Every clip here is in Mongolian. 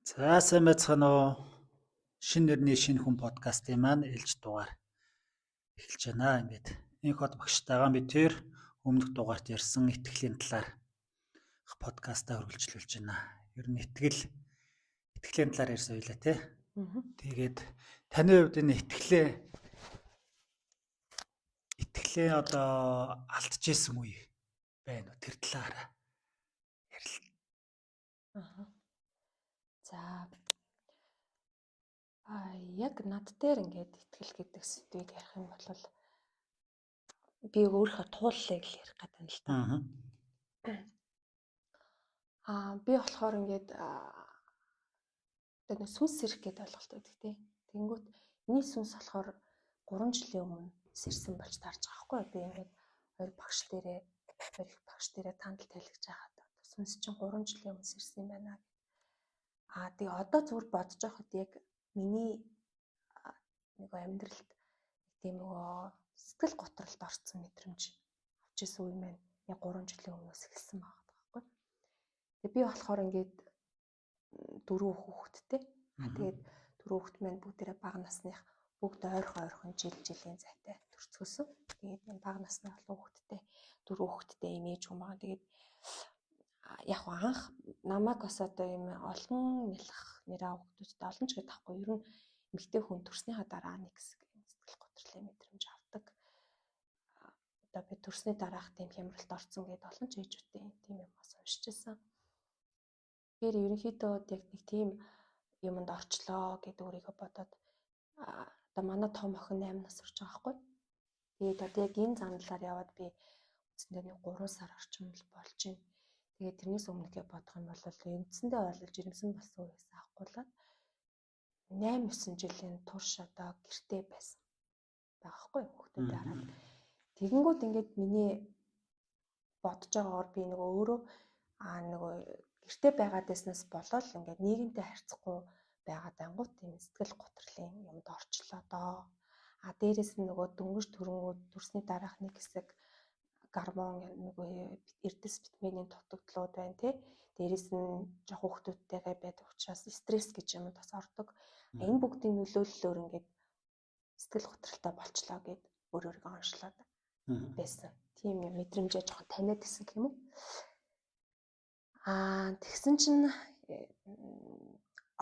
За сайн байцгаана уу. Шинэ нэрний шинэ хүн подкастын маань ээлж дугаар эхэлж байна. Ингээд энэ хот багштайгаа бид тэр өмнөх дугаарт ярьсан итгэлийн талаар подкастаа үргэлжлүүлж байна. Ер нь итгэлийн талаар ярьсан байлаа тий. Тэгээд таны хувьд энэ итгэлээ одоо алдчихсан үе байна уу? Тэр талаараа ярил. За яг над дээр ингээд итгэл гэдэг сэдвийг ярих юм бол би өөрийнхөө тууллыг л ярих гэдэг юм л та. Би болохоор ингээд нэг сүнс сэрх гэдэг ойлголт өгдөг тий. Тэнгүүт миний сүнс болохоор 3 жилийн өмнө сэрсэн болж таарж байгаа хгүй. Би ингээд хоёр багш дээрээ тандал тайлгаж байхад сүнс чинь 3 жилийн өмнө сэрсэн юм байна. Тэгээ одоо зүгээр бодож байхад яг миний нэг амьдралд тийм нөгөө сэтгэл готролд орсон мэдрэмж авч ирсэн үе маань яг 3 жилийн өмнөөс эхэлсэн байгаа байхгүй. Тэгээ би болохоор ингээд 4 хүүхэдтэй. Тэгээд 4 хүүхэд маань бүгдээрээ бага насных бүгд ойрхон жилийн зайтай төрцгөөсөн. Тэгээд энэ бага насны олон хүүхэдтэй 4 хүүхэдтэй имэж хүн байгаа. Тэгээд яг анх намайг бас одоо юм олон нялх нэраа хүүхдүүдтэй олон ч гэдэг тахгүй ер нь эмэгтэй хүн төрснийхаа дараа нэг хэсэг сэтгэл готрлын мэдрэмж авдаг. Одоо би төрсний дараах тийм хямралд орсон гэдэг олон ч ээжүүдтэй тийм юм бас уншижсэн. Тэр ерөнхийдөө яг нэг тийм юмд орчлоо гэдэг өөрийгөө бодоод одоо манай том охин 8 нас хүрч байгаа байхгүй. Тэгээд одоо яг энэ замналаар яваад би үндсэндээ нэг 3 сар орчим л болж байна. Тэгээд тэрнээс өмнөхөө бодох юм бол үндсэндээ ойлж жирэмсэн болсон үеэс авахгүйлаад 8-9 жилийн турш одоо гэртээ байсан байгаа хгүй хүүхдүүдээ хараад. Тэгэнгүүт ингээд миний бодож байгаагаар би нөгөө өөрөө нөгөө гэртээ байгаад байснаас болоод ингээд нийгэмтэй харьцахгүй байгаад ангууд тийм сэтгэл готрлын юмд орчлоо доо. Дээрээс нь нөгөө дөнгөж төрөнгүүд төрсний дараах нэг хэсэг гормон нөгөө эрдэс витамины дутагдлууд байна тий. Дээрээс нь жоох хүүхдүүдтэйгээ байдаг учраас стресс гэж юм бас ордог. Энэ бүгдийн нөлөөллөөр ингээд сэтгэл готролтой болчлоо гэд өөрийгөө онцлоод байсан. Тийм юм мэдрэмжээ жоохон таниад исэн гэх юм уу. Тэгсэн чинь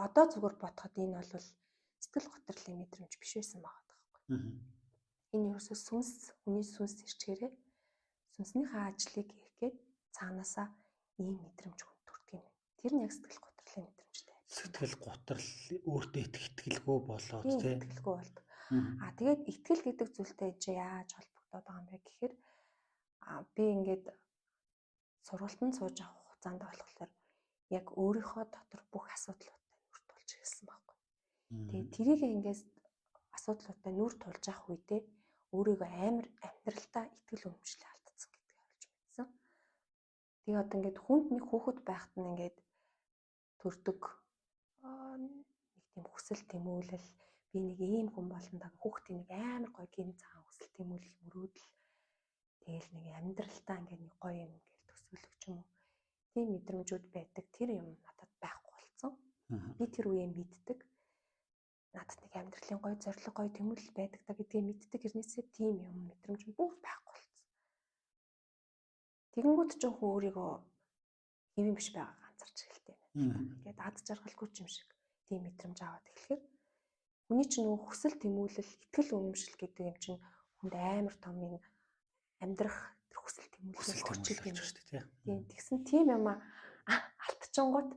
одоо зүгээр бодоход энэ бол сэтгэл готрлын мэдрэмж биш байсан байгаа байхгүй. Энэ ерөөсөө хүний сүнс ирчгээрээ сүнснийхээ ажлыг хийх гээд цаанаасаа ийм мэдрэмж төрдөг юм. Тэр нь яг сэтгэл готрлын мэдрэмжтэй. Сэтгэл готрол өөртөө итгэлгүй болоод тийм итгэлгүй болдог. Тэгээд итгэл гэдэг зүйлтэй чи яаж холбогдоод байгаа юм бэ гэхээр би ингээд сургалтанд сууж авах хугацаанд болохоор яг өөрийнхөө дотор бүх асуудлуудтай нүр тулж эхэлсэн байхгүй. Тэгээд тэрийг ингээд асуудлуудтай нүр тулж авах үедээ өөрийгөө амар амьдралтаа итгэл үнэмшлээ алдсан гэдгийг олж мэдсэн. Тэгээ одоо ингээд хүнд нэг хүүхэд байхад нь ингээд төрдөг нэг тийм хүсэл тэмүүлэл би нэг ийм хүн болно даа хүүхдийн нэг амар гоё гин цагаан хүсэл тэмүүлэл мөрөөдөл тэгээл нэг амьдралтаа ингээд нэг гоё юм ингээд төсөөлөх ч юм уу тийм мэдрэмжүүд байдаг. Тэр юм надад байхгүй болсон. Би тэр үеэ мэддэг. Надад нэг амьдралын гоё зориг гоё тэмүүлэл байдаг та гэдгийг мэддэг. Тэрнээсээ тийм юм мэдрэмж бүр байхгүй болсон. Тэгэнгүүт ч хүн өөрийгөө хэвэн биш байгааг анзарч эхэлтэй байна. Ингээд ад жаргалгүй юм шиг тийм мэдрэмж аваад эхлэхээр хүний чинь нөгөө хүсэл тэмүүлэл, итгэл үнэмшил гэдэг юм чинь хүнд амар том юм амьдрах хүсэл тэмүүлэл орчилж байна шүү дээ. Тийм тэгсэн тийм юм алтчингууд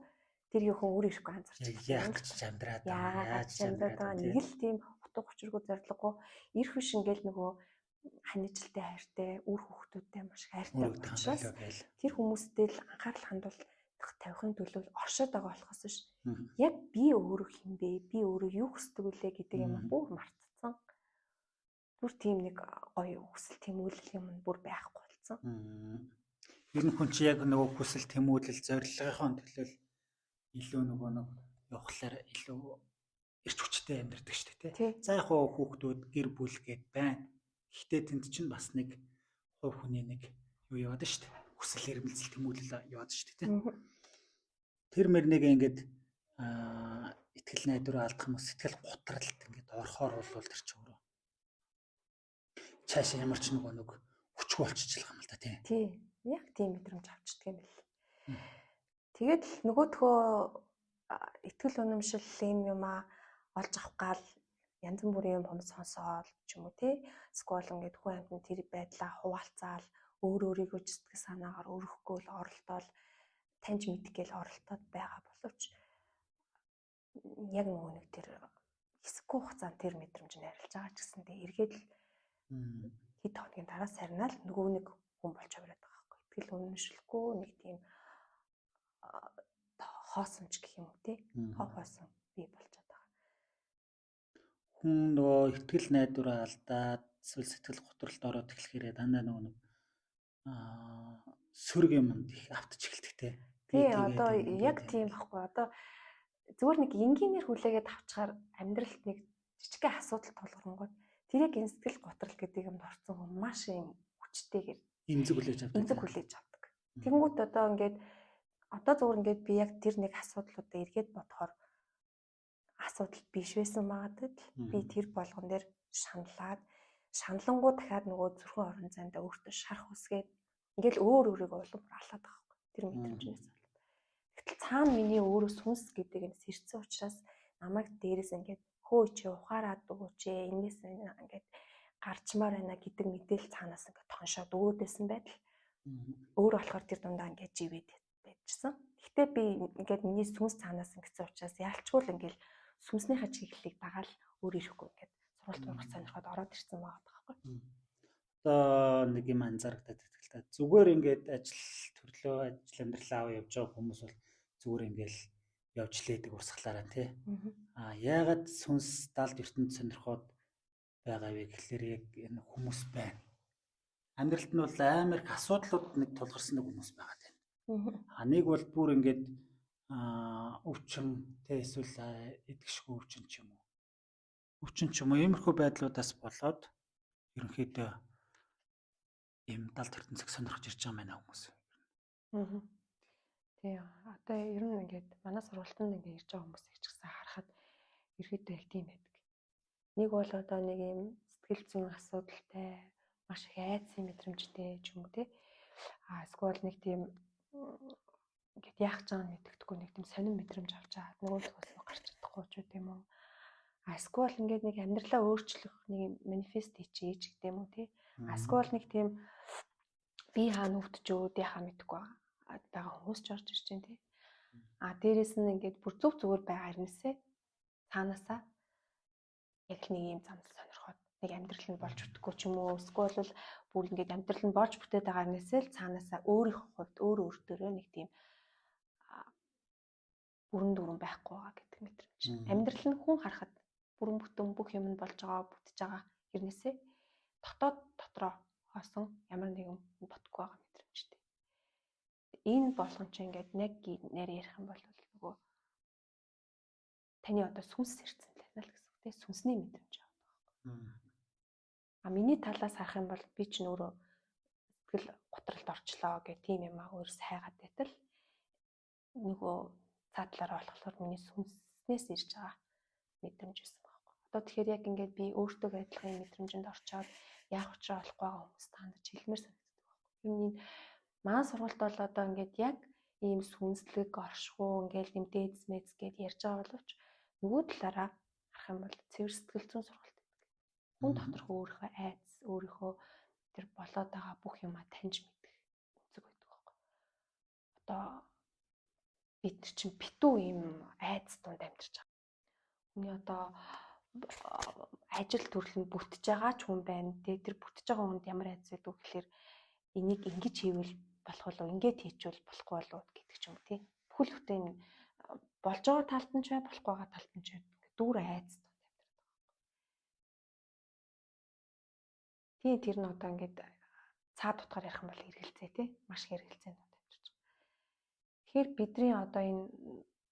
тэр юу хүн өөр ирэхгүй анзарч яаж амьдраад байгаа нэг л тийм утга учиргүй зориггүй ирэх биш ингээл нөгөө ханижилтэй хайртай үр хүүхдүүдтэй маш хайртай учраас тэр хүмүүстэй л анхаарал хандуулах тавихын төлөө оршоод байгаа болохоос ш. Яг би өөрөө хинбэ? Би өөрөө юу хүсдэг үлээ гэдэг юм бүр мартцсан. Бүр тийм нэг гоё хүсэл тэмүүлэл юм бүр байхгүй болсон. Ер нь хүн чи яг нөгөө хүсэл тэмүүлэл зорилгынхон төлөө илүү нөгөө нэг явахлаар илүү эрч хүчтэй амьдардаг шүү дээ тий. За яг хүүхдүүд гэр бүл гээд байна. Гэхдээ тэнд чинь бас нэг хувь хүний нэг юу яваад шүү дээ. Хүсэл эрмэлзэл тэмүүлэл яваад шүү дээ тий. Тэр мөр нэг ингээд сэтгэл найдвараа алдах юм уу сэтгэл готролд ингээд орохоор бол тэр ч өөрөө цаашаа ямар ч нэг хүчгүй болчихлоо юм л да тий. Тий. Яг тийм мэдрэмж авчдаг юм бэл. Тэгээд л нөгөөдхөө итгэл үнэмшил юмаа олж авах гал янз бүрийн юм сонсоод ч юм уу тий. Эсвэл ингээд хүн амьтанд тэр байдлаа хуваалцаал өөрийгөө сэтгэл санаагаар өргөхгүй л оролдоод таньж мэдэх гээл оролдоод байгаа боловч яг нэг тэр хэсэггүй хугацаанд тэр мэдрэмж нь арилж байгаа ч гэсэн тэгээ эргээд л хэд хоногийн дараа сарнаал нөгөө нэг хүн болж аваад байгаа байхгүй. Итгэл үнэмшилгүй нэг тийм хоосомч гэх юм уу тий. Хоосон бий болчиход байгаа. Хүн нөгөө итгэл найдвараа алдаад эсвэл сэтгэл готролд ороод эхлэхээр дандаа нөгөө сөрөг юмд их автж эхэлдэг тий. Тий одоо яг тийм байхгүй. Одоо зүгээр нэг энгийнээр хүлээгээд авчаар амьдралд нэг жижигхэн асуудал тулгарнгууд тэр яг энэ сэтгэл готрол гэдэг юмд орсон хүн маш юм хүчтэйгээр эмзэг хүлээж авдаг. Тэнгүүт одоо ингээд одоо зүгээр ингээд би яг тэр нэг асуудлуудаа эргээд бодохоор асуудал биш байсан магадад би тэр болгон дээр шаналангуу дахиад нөгөө зүрхэн орон зайдаа өөртөө шарах үсгээд ингээл өөрийгөө улам алаад байгаа байхгүй тэр мэдрэмжнээс бол. Гэтэл цаана миний өөрөө сүнс гэдэг нь сэрцэн учраас намайг дээрээс ингээд хөө чи ухаарад өгөөч энэс ингээд гарчмаар байна гэдэг мэдээлэл цаанаас ингээд тоншоод өгөөдөөсөн байдал өөр болохоор тэр дундаа ингээд живэд байжсан. Гэхдээ би ингээд миний сүнс цаанаас ингэсэн учраас яалчгүй л ингээд сүнснийхаа чиглэлийг дагаал өөр ирэхгүй ингээд сургалт сонирхоод ороод ирсэн байгаа байхгүй. Одоо нэг юм анзаарагдаад байдаг л та. Зүгээр ингээд ажил төрлөө ажил амьдралаа аваа явж байгаа хүмүүс бол зүгээр ингээд явж лээдэг урсгалаараа тий. Яагаад сүнс далд ертөнд сонирхоод байгаа вэ гэхлээр яг энэ хүмүүс байна. Амьдралд нь бол амар их асуудлууд нэг тулгарсан хүмүүс байгаа тийм. Нэг бол бүр ингээд өвчин тий эсвэл эдгшгүй өвчин ч юм уу. Өвчин ч юм уу иймэрхүү байдлуудаас болоод ерөнхийдөө ийм далд ертөнцөг сонирхож ирж байгаа мэнэ хүмүүс. Тий. Одоо ер нь ингээд манай сургалтанд ингээд ирж байгаа хүмүүсийг ч гэсэн харахад ерөөдөө яг тийм байдаг. Нэг бол одоо нэг юм сэтгэл зүйн асуудалтай, маш их айдсын мэдрэмжтэй ч юм уу тий. Эсвэл нэг тийм ингээд яах гэж байгааг мэддэхгүй нэг тийм сонин мэдрэмж авч байгаа. Нөгөө төгөөс гарч чадахгүй ч үгүй юм уу. Эсвэл ингээд нэг амьдралаа өөрчлөх нэг манифест хийчихье ч гэдэг юм уу тий. Эсвэл нэг тийм би хаана өвдөж яхаа мэдэхгүй байгаа хүмүүс ч орж ирж байна тий. Дээрээс нь ингээд бүр зүгээр байгаа хэрнээсээ цаанаасаа яг нэг юм замд сонирхоод нэг амьдрал нь болж бүтэхгүй ч юм уу. Эсвэл бүр ингээд амьдрал нь болж бүтээд байгаа хэрнээсээ л цаанаасаа өөрийнхөө хувьд өөртөө нэг тийм бүрэн дүүрэн байхгүй байгаа гэдэг мэдрэмж. Амьдрал нь хүн харахад бүрэн бүтэн бүх юм нь болж байгаа бүтэж байгаа хэрнээсээ дотроо хоосон ямар нэгэн бодохгүй байгаа мэдрэмжтэй. Энэ болгон ч ингээд нэг нэр ярих юм бол нөгөө таны одоо сүнс сэрцэн байна л гэсэн үг тийм сүнсний мэдрэмж байгаа. Миний талаас харах юм бол би ч нөөрэө сэтгэл готролд орчлоо гэх тийм юм өөрөөс хайгаад байтал нөгөө цаадлаараа болохоор миний сүнснээс ирж байгаа мэдрэмж байсан байхгүй. Одоо тэгэхээр яг ингээд би өөртөө адилхан мэдрэмжинд орчоод яах учраа болохгүй байгаа хүмүүст хандаж хэлмээр санагддаг байхгүй. Энэ маань сургалт бол одоо ингээд яг ийм сүнслэг оршихуу ингээд юм дээдс мэдс гэд ярьж байгаа боловч нөгөө талаараа харах юм бол цэвэр сэтгэл зүйн сургалт гэдэг. Хүн доторх өөрийнхөө айдас, өөрийнхөө тэр болоод байгаа бүх юмаа таньж мэдэх үнцэг байдаг байхгүй. Одоо бид нар чинь битүү ийм айдас донд амьдарч байгаа. Хүний одоо ажил төрөлд бүтэж байгаа ч хүн байна. Тэр бүтэж байгаа хүнд ямар айдас байдаг вэ гэхээр энийг ингэж хийвэл болох болов, ингэж хийчихвэл болохгүй болов гэдэг ч юм тий. Бүхэл бүтэн болж байгаа талд нь ч бай, болохгүй байгаа талд нь ч бай. Дүүр айдас донд амьдардаг. Тий тэр нь одоо ингээд цаад утгаар ярих юм бол хэрэгэлцээ тий. Маш их хэрэгэлцээнд донд амьдарч байгаа. Тэгэхээр бидний одоо энэ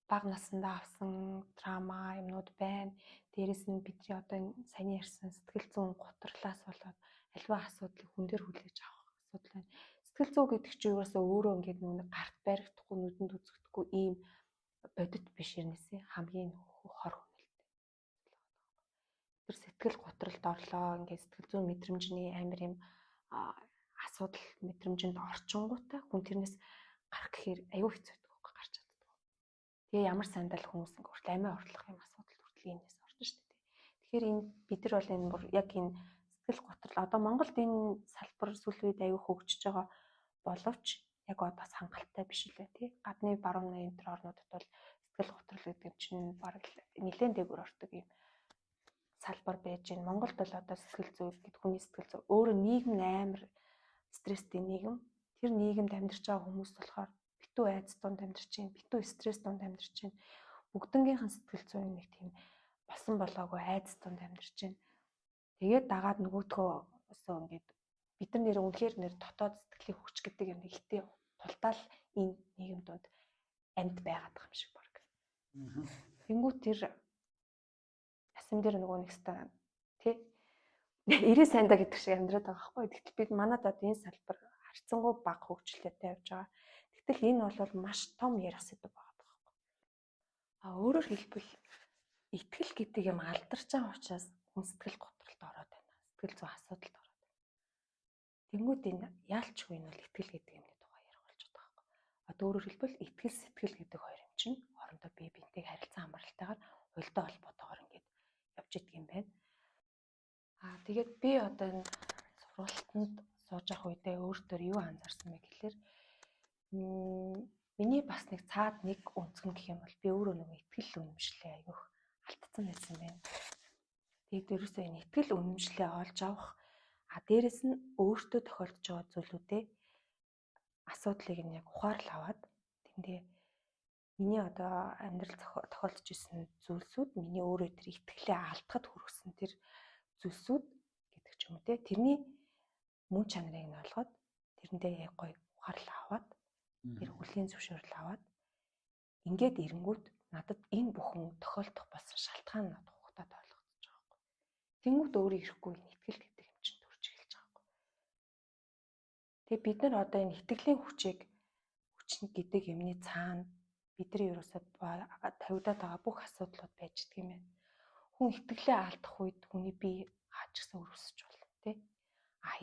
бага насндаа авсан трама юмнууд байна. Дээрээс нь бидний одоо энэ сайн ярьсан сэтгэл зүйн гутралаас болоод альва асуудлыг хүн дээр хүлээж авах асуудал байна. Сэтгэл зүй гэдэг чинь юугаасаа өөрөө ингээд нэг гарт баригдахгүй нүдэнд үзэгдэхгүй ийм бодит биш юмнээсээ хамгийн айгүй хор хүнэлтэй. Тэр сэтгэл готролд орлоо. Ингээд сэтгэл зүйн мэдрэмжний амар юм асуудал мэдрэмжинд орчингуудаа хүн тэрнээс гарах гэхээр айгүй хэцүү байдаг гарч чаддаг. Тэгээ ямар сандал хүмүүс ингээд хүртэл амиа орлох юм асуудал хүртэл энэс орж шүү дээ. Тэгэхээр энэ бид нар бол энэ бүр яг энэ сэтгэл готрол одоо Монголд энэ салбар сүүлийн үед айгүй хөгжиж байгаа боловч яг одоо хангалттай биш үлээ тий. Гадны баруун энэ төр орнуудад бол сэтгэл готрол гэдэг чинь баг нэлээд дээгүүр ордог юм салбар байж байна. Монголд бол одоо сэтгэл зүй гэдэг хүний сэтгэл зүй өөрөө нийгэм амар стресстэй нийгэм. Тэр нийгэмд амьдарч байгаа хүмүүс болохоор битүү айц донд амьдарч байна, битүү стресс донд амьдарч байна. Бүгднгийнхэн сэтгэл зүйн нэг тийм босон болоогүй айц донд амьдарч байна. Тэгээд дагаад нөгөөдхөө өсөө ингээд бид нар нэр үнэхээр нэр дотоод сэтгэлийн хүч гэдэг юм ихтэй тултаал энэ нийгэм донд амьд байгаад байгаа юм шиг баг. Тэнгүүт тэр ясам дээр нөгөө нэгстэ тий 90 сайндаа гэдэг шиг амьдраад байгаа байхгүй. Тэгтэл бид манад одоо энэ салбар харьцангуй бага хөгжлөлттэй явж байгаа. Тэгтэл энэ бол маш том ярих сэдв байгаа байхгүй. Өөрөөр хэлбэл итгэл гэдэг юм алдарч байгаа учраас хүн сэтгэл готролд ороод байна. Сэтгэл зүйн асуудалд ороод байна. Тэнгүүд энэ яалчгүй энэ бол итгэл гэдэг юмны тухай ярих болж байгаа байхгүй. Одоо өөрөөр хэлбэл итгэл сэтгэл гэдэг хоёр юм чинь хоорондоо бие биентэйг харилцан хамралтайгаар уялдаа холбоотойгоор ингээд явж идэг юм байна. Тэгээд би одоо энэ сургалтанд сууж авах үедээ өөртөө юу анзаарсан бэ гэхээр миний бас нэг цаад нэг өнцгөн гэх юм бол би өөрөө нэг итгэл үнэмшлээ аявих алдсан байсан байна. Тэгээд ерөөсөө энэ итгэл үнэмшлээ олж авах дээрэс нь өөртөө тохиолдож байгаа зүйлүүдээ асуудлыг нь яг ухаарлаа аваад тэндээ миний одоо амьдрал тохиолдож исэн зүйлсүүд миний өөрөө тэр итгэлээ алдахад хүргэсэн тэр зүйлсүүд гэдэг ч юм уу те тэрний мөн чанарыг нь олгоод тэрэндээ яг гоё ухаарлаа аваад тэр хүлээн зөвшөөрөл аваад ингээд ирэнгүүт надад энэ бүхэн тохиолдох болсон шалтгаан надад хугацаад ойлгогдож байгаа байхгүй. Тэнгүүд өөрөө ирэхгүй энэ итгэл гэдэг юм чинь төрж эхэлж байгаа байхгүй. Тэгээ бид нар одоо энэ итгэлийн хүчийг гэдэг юмны цаана бидний ерөөсөө тавигдаад байгаа бүх асуудлууд байж идэг юм байна. Хүн итгэлээ алдах үед хүний бие хаач гэсэн өрөвсөж болно тий.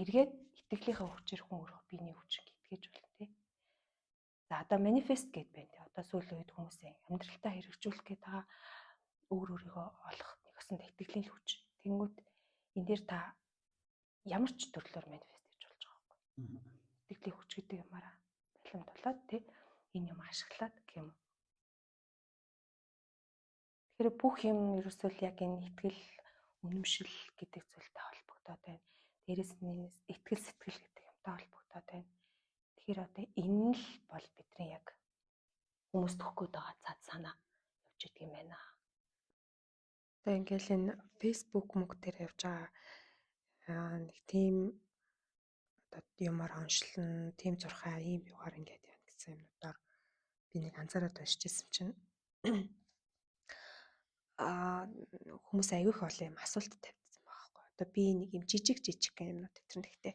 Эргээд итгэлийнхаа хүчээр хүн өөрөө биений хүчийг итгэж болно тий. За одоо манифест гэд байна тий. Одоо сүүлийн үед хүмүүсийн амьдралтаа хэрэгжүүлэх гээд байгаа өөрийгөө олох нэг өсөнд итгэлийн хүч. Тэнгүүт энэ дээр та ямар ч төрлөөр манифест хийж болж байгаа байхгүй. Итгэлийн хүч гэдэг юмараа бэлэмдүүлээд тий энэ юм ашиглаад гэх юм. Тэгэхээр бүх юм ерөөсөө яг энэ итгэл үнэмшил гэдэг зүйлтэй холбогдоод байна. Дээрээс нь итгэл сэтгэл гэдэг юмтай холбогдоод байна. Тэгэхээр одоо энэ л бол бидний яг хүмүүст өгөх гээд байгаа цаад санаа явж идэг юм байна. Одоо ингээл энэ Facebook мөнгө дээр явж байгаа нэг тийм одоо юмар оншлон, тийм зурхаа ийм югаар ингээд яа гэсэн юмнуудаар би нэг анзаараад уншиж ирсэн чинь хүмүүс аягүй их олон юм асуулт тавьдсан байгаа байхгүй. Одоо би нэг юм жижиг юмнууд тэр нэгтэй.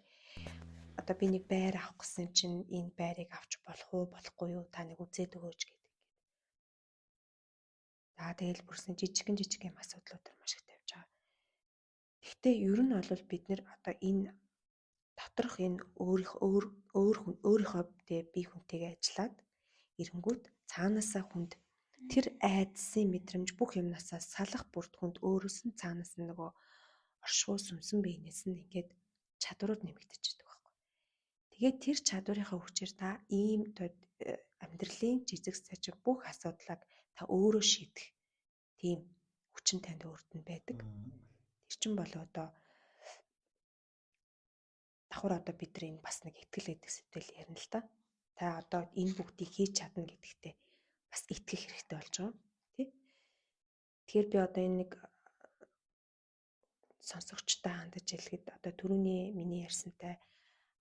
Одоо би нэг байр авах гэсэн чинь энэ байрыг авч болох уу, болохгүй юу? Та нэг үзээд өгөөч гэдэг. За тэгэл бүрсэн жижиг юм асуудлууд төр маш их тавьж байгаа. Гэхдээ ер нь бол бид нэр одоо энэ доторх энэ өөрийнхөө бие хүнтэйгээ ажиллаад эренгүүт цаанаасаа хүнд тэр айдсын мэдрэмж бүх юмнасаа салах бүрд хүнд өөрөөс нь цаанаас нь нөгөө оршихуй сүмсэн биенээс нь ингээд чадварууд нэмэгдэж идэг байхгүй. Тэгээд тэр чадварынхаа хүчээр та ийм амьдралын жижиг сажиг бүх асуудлыг та өөрөө шийдэх тийм хүчин танд өөрт нь байдаг. Тэр чинь бол одоо давхар одоо бидний бас нэг итгэл гэдэг сэдвэл ярина л да. Та одоо энэ бүгдийг хийж чадна гэдэгтээ бас итгэх хэрэгтэй болж байгаа тий. Тэгэхээр би одоо энэ нэг сонсогчтой хандаж хэлэхэд одоо түрүүний миний ярьсантай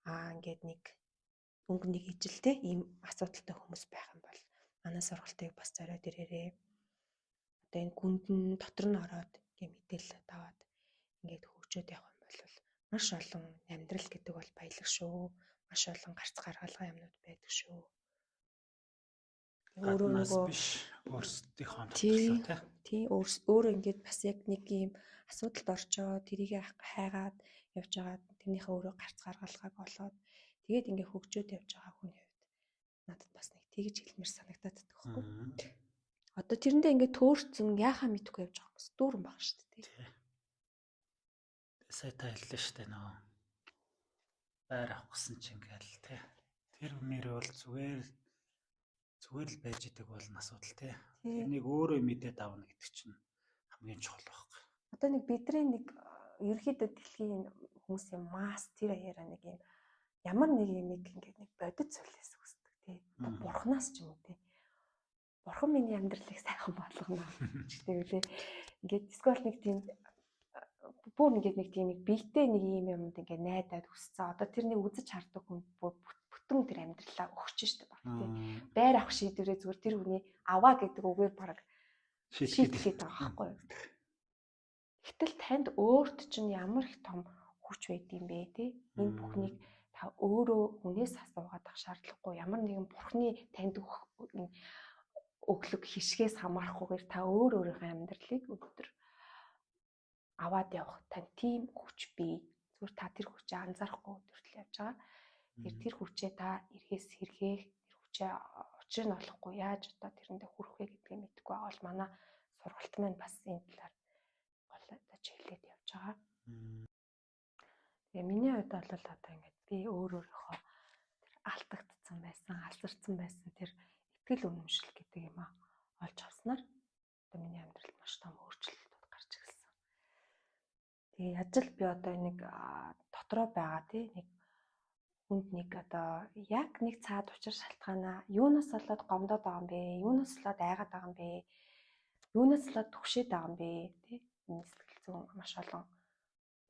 ингээд нэг өнгө нэг ижилтэй ийм асуудалтай хүмүүс байх юм бол манай сургалтыг бас зориод ирээрээ. Одоо энэ гүнд нь дотор нь ороод ийм мэдээлэл аваад ингээд хөгжөөд явах юм бол маш олон амьдрал гэдэг бол баялаг шүү. Маш олон гарц гаргалгаа юмнууд байдаг шүү. Өөрөө нөгөө биш өөрсдийнхөө тий өөрөө ингээд бас яг нэг юм асуудалд орчоо тэрийг хайгаад явж байгаа тэрнийхээ өөрөө гарц гаргалгааг олоод тэгээд ингээд хөгжөөд явж байгаа хүний хувьд надад бас нэг тэгж хэлмээр санагдаад байдаг байхгүй. Одоо тэрэндээ ингээд төөрцөн яахаа мэдгүй явж байгаа хүмүүс дүүрэн байгаа шүү дээ. Сая та хэллээ шүү дээ нөө. Байр авах гэсэн чинь ингээл тий. Тэр мөрөө бол зүгээр л байж идэг бол асуудал тий. Тэрнийг өөрөө мэдээд авна гэдэг чинь хамгийн чухал байхгүй. Одоо нэг бидний нэг ерөөхдөө дэлхийн хүмүүсийн масс тэр аяараа нэг юм ямар нэг юм ингээд нэг бодит зүйлээс үүсдэг тий. Бурханаас ч юм уу тий. Бурхан миний амьдралыг сайхан болгоно гэдэг үү тий. Ингээд эсвэл нэг тийм бүр ингээд нэг тийм нэг биетэй нэг юм юмд ингээд найдаад өссөн. Одоо тэрнийг үзэж хардаг хүн бүтэн тэр амьдралаа өгч штэ баг тий. Байр авах шийдвэрээ зүгээр тэр хүний аваа гэдэг үгээр баг шийдэхэд байгаа байхгүй юу. Гэтэл танд өөрт чинь ямар их том хүч байд юм бэ тий. Энэ бүхнийг та өөрөө хүнээс асуугаад ах шаардлагагүй. Ямар нэгэн бурхны танд өглөг хишгээс хамаарахгүйгээр та өөрийнхөө амьдралыг өдөр аваад явах тань тийм хүч бий. Зүгээр та тэр хүчээ анзаарахгүй өдөртөл явж байгаа. Тэр хүчээ та эргээс сэргээх, тэр хүчээ учрыг нь олохгүй яаж одоо тэрэндээ хүрэх вэ гэдгийг мэдэхгүй байгаа бол манай сургалт маань бас энэ талаар голоод чиглээд явж байгаа. Тэгээ миний хувьд бол одоо ингээд би өөрийнхөө тэр алдагдсан байсан, алдарсан байсан тэр итгэл үнэмшил гэдэг юм аа олж авснаар одоо миний амьдралд маш том өөрчлөлтүүд гарч ирсэн. Тэгээ яаж л би одоо нэг дотроо байгаа тий нэг хүнд нэг одоо яг нэг цаад учир шалтгаанаа юунаас болоод гомдоод байгаа юм бэ? Юунаас болоод айгаад байгаа юм бэ? Юунаас болоод түгшээд байгаа юм бэ? Тий энэ сэтгэл зүйн маш олон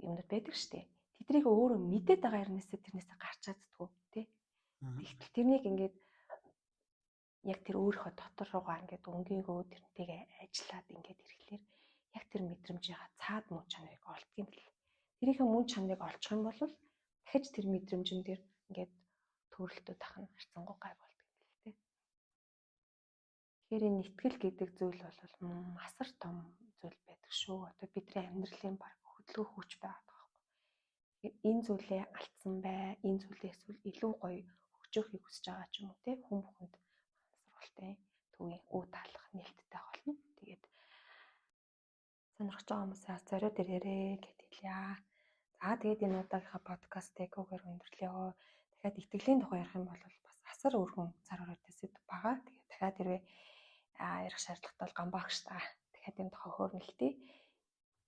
юмнууд байдаг штеп. Тэднийг өөрөө мэдээд байгаа хэрнээсээ тэрнээсээ гарч чаддгүй тий. Тэгтэл тэрнийг ингээд яг тэр өөрийнхөө дотор руугаа ингээд өнгөөгөө тэрнтэйгээ ажиллаад ингээд ирэхлээр яг тэр мэдрэмжийнхаа цаад мөн чанарыг олдгийн бэл. Тэрийнхээ мөн чанарыг олчих юм бол дахиж тэр мэдрэмжэн дээр ингээд төрөлтөд тах нь харцангуй гай болдог юм л тий. Тэгэхээр энэ итгэл гэдэг зүйл бол масар том зүйл байдаг шүү. Одоо бидний амьдралын баг хөдөлгөөн хүч байгаа байхгүй. Энэ зүйлээ алдсан бай, энэ зүйлээ эсвэл илүү гоё хөгжөөхийг хүсэж байгаа ч юм уу тий. Хүн бүхэнд сургалтын төвийн үе таалах нээлттэй болно. Тэгээд сонирхож байгаа хүмүүсээс зориод ирээрээ гэд хэлье. За тэгээд энэ удаагийнхаа подкастыг өгөр өндөрлөё. Дахиад итгэлийн тухай ярих юм бол бас асар өргөн цар хүрээтэй сэдв байгаа. Тэгээд дахиад хэрвээ ярих шаардлагатай бол гамбаагч та. Дахиад энэ тухай хөөрнөлтий.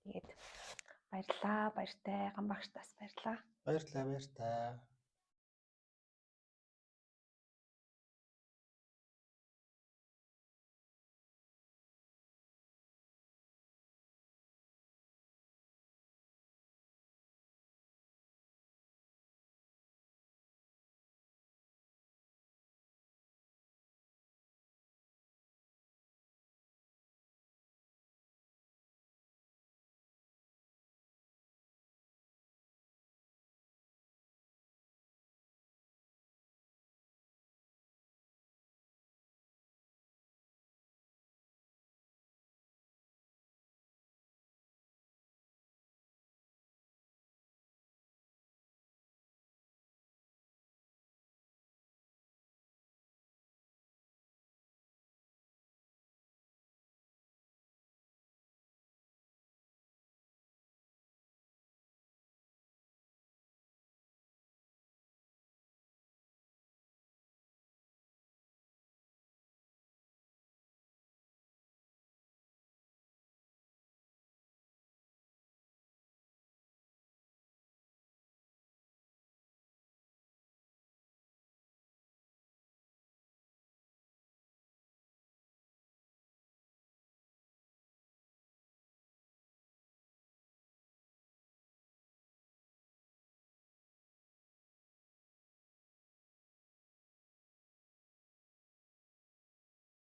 Тэгээд баярлалаа, баяртай гамбаагчтаас баярлалаа. Баярлалаа, баяртай.